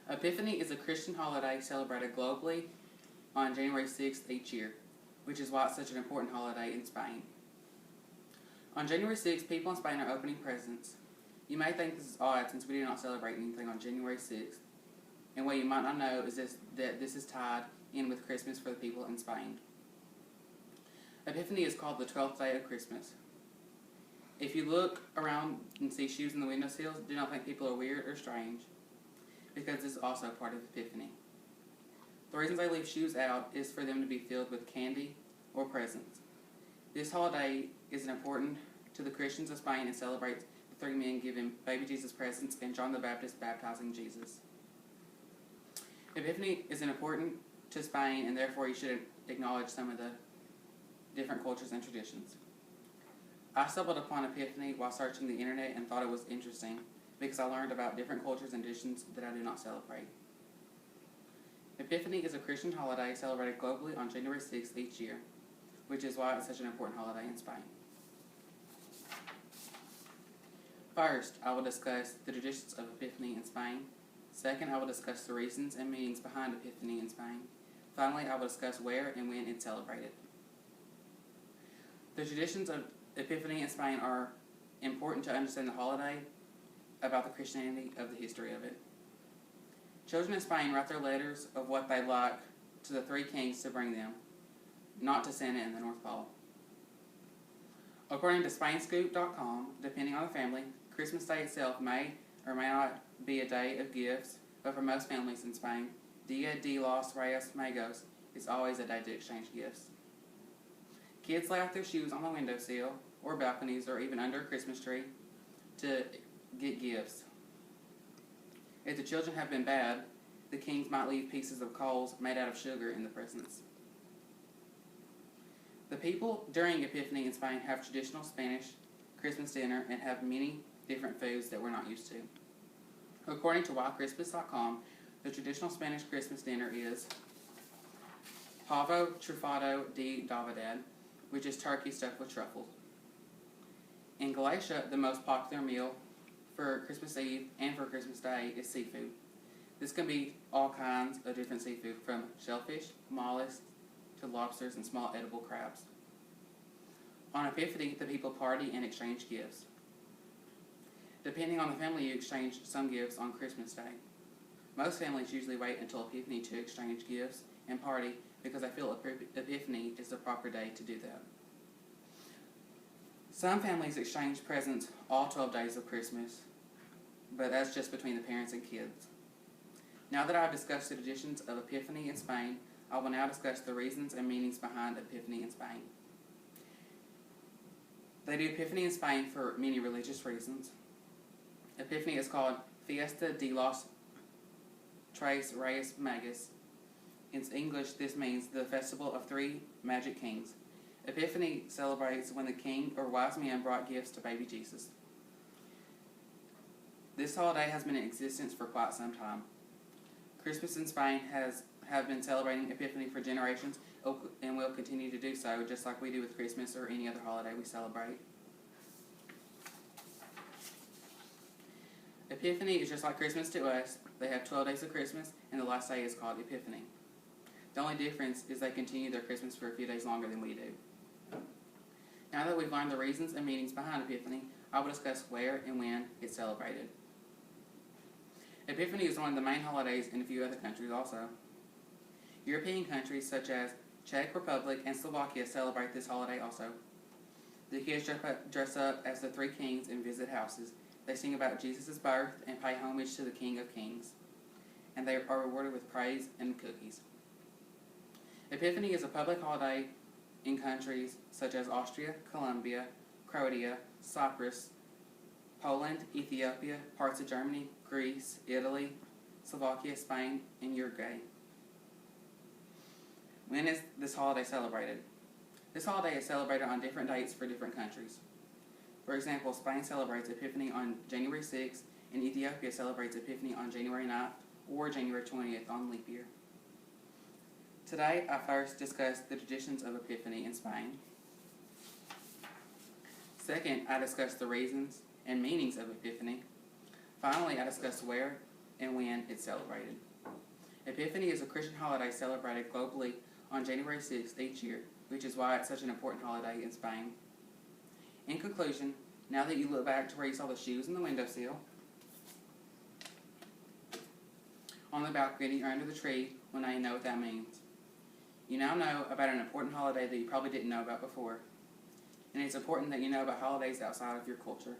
Epiphany is a Christian holiday celebrated globally on January 6th each year, which is why it's such an important holiday in Spain. On January 6th, people in Spain are opening presents. You may think this is odd since we do not celebrate anything on January 6th, and what you might not know is that this is tied in with Christmas for the people in Spain. Epiphany is called the 12th day of Christmas. If you look around and see shoes in the windowsills, do not think people are weird or strange, because this is also part of Epiphany. The reason they leave shoes out is for them to be filled with candy or presents. This holiday is important to the Christians of Spain and celebrates the 3 men giving baby Jesus presents and John the Baptist baptizing Jesus. Epiphany is important to Spain, and therefore you should acknowledge some of the different cultures and traditions. I stumbled upon Epiphany while searching the internet and thought it was interesting because I learned about different cultures and traditions that I do not celebrate. Epiphany is a Christian holiday celebrated globally on January 6th each year, which is why it's such an important holiday in Spain. First, I will discuss the traditions of Epiphany in Spain. Second, I will discuss the reasons and meanings behind Epiphany in Spain. Finally, I will discuss where and when it's celebrated. The traditions of Epiphany in Spain are important to understand the holiday, about the Christianity of the history of it. Children in Spain write their letters of what they like to the 3 kings to bring them, not to Santa in the North Pole. According to Spainscoop.com, depending on the family, Christmas Day itself may or may not be a day of gifts, but for most families in Spain, Dia de los Reyes Magos is always a day to exchange gifts. Kids lay out their shoes on the windowsill or balconies or even under a Christmas tree to get gifts. If the children have been bad, the kings might leave pieces of coals made out of sugar in the presents. The people during Epiphany in Spain have traditional Spanish Christmas dinner and have many different foods that we're not used to. According to wildchristmas.com, the traditional Spanish Christmas dinner is pavo trufado de Navidad, which is turkey stuffed with truffles. In Galicia, the most popular meal for Christmas Eve and for Christmas Day is seafood. This can be all kinds of different seafood, from shellfish, mollusks, to lobsters and small edible crabs. On Epiphany, the people party and exchange gifts. Depending on the family, you exchange some gifts on Christmas Day. Most families usually wait until Epiphany to exchange gifts and party because they feel Epiphany is the proper day to do that. Some families exchange presents all 12 days of Christmas, but that's just between the parents and kids. Now that I've discussed the traditions of Epiphany in Spain, I will now discuss the reasons and meanings behind Epiphany in Spain. They do Epiphany in Spain for many religious reasons. Epiphany is called Fiesta de los 3 Reyes Magos. In English, this means the festival of 3 magic kings. Epiphany celebrates when the king or wise men brought gifts to baby Jesus. This holiday has been in existence for quite some time. Christmas in Spain have been celebrating Epiphany for generations and will continue to do so, just like we do with Christmas or any other holiday we celebrate. Epiphany is just like Christmas to us. They have 12 days of Christmas, and the last day is called Epiphany. The only difference is they continue their Christmas for a few days longer than we do. Now that we've learned the reasons and meanings behind Epiphany, I will discuss where and when it's celebrated. Epiphany is one of the main holidays in a few other countries also. European countries such as Czech Republic and Slovakia celebrate this holiday also. The kids dress up as the 3 kings and visit houses. They sing about Jesus' birth and pay homage to the King of Kings. And they are rewarded with praise and cookies. Epiphany is a public holiday in countries such as Austria, Colombia, Croatia, Cyprus, Poland, Ethiopia, parts of Germany, Greece, Italy, Slovakia, Spain, and Uruguay. When is this holiday celebrated? This holiday is celebrated on different dates for different countries. For example, Spain celebrates Epiphany on January 6th, and Ethiopia celebrates Epiphany on January 9th or January 20th on leap year. Today, I first discussed the traditions of Epiphany in Spain. Second, I discussed the reasons and meanings of Epiphany. Finally, I discussed where and when it's celebrated. Epiphany is a Christian holiday celebrated globally on January 6th each year, which is why it's such an important holiday in Spain. In conclusion, now that you look back to where you saw the shoes in the windowsill, on the balcony, or under the tree, well, now you know what that means. You now know about an important holiday that you probably didn't know about before. And it's important that you know about holidays outside of your culture.